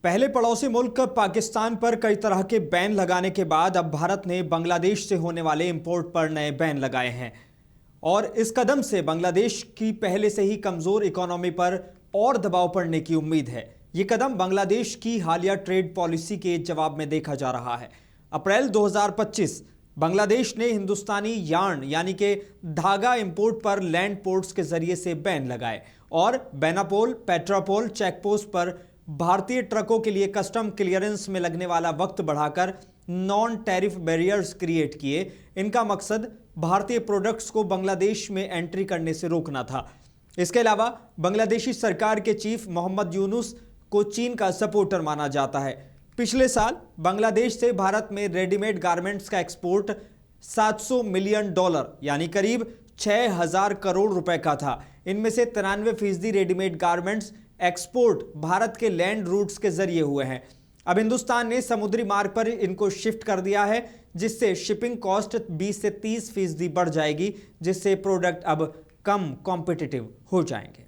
पहले पड़ोसी मुल्क पाकिस्तान पर कई तरह के बैन लगाने के बाद अब भारत ने बांग्लादेश से होने वाले इंपोर्ट पर नए बैन लगाए हैं और इस कदम से बांग्लादेश की पहले से ही कमजोर इकोनॉमी पर और दबाव पड़ने की उम्मीद है। ये कदम बांग्लादेश की हालिया ट्रेड पॉलिसी के जवाब में देखा जा रहा है। अप्रैल 2025 बांग्लादेश ने हिंदुस्तानी यार्न यानी कि धागा इंपोर्ट पर लैंड पोर्ट्स के जरिए से बैन लगाए और बेनापोल पेट्रापोल चेकपोस्ट पर भारतीय ट्रकों के लिए कस्टम क्लियरेंस में लगने वाला वक्त बढ़ाकर नॉन टैरिफ बैरियर्स क्रिएट किए। इनका मकसद भारतीय प्रोडक्ट्स को बांग्लादेश में एंट्री करने से रोकना था। इसके अलावा बांग्लादेशी सरकार के चीफ मोहम्मद यूनुस को चीन का सपोर्टर माना जाता है। पिछले साल बांग्लादेश से भारत में रेडीमेड गारमेंट्स का एक्सपोर्ट $700 मिलियन यानी करीब 6000 करोड़ रुपए का था। इनमें से 93% रेडीमेड गारमेंट्स एक्सपोर्ट भारत के लैंड रूट्स के जरिए हुए हैं। अब हिंदुस्तान ने समुद्री मार्ग पर इनको शिफ्ट कर दिया है, जिससे शिपिंग कॉस्ट 20 से 30% बढ़ जाएगी, जिससे प्रोडक्ट अब कम कॉम्पिटिटिव हो जाएंगे।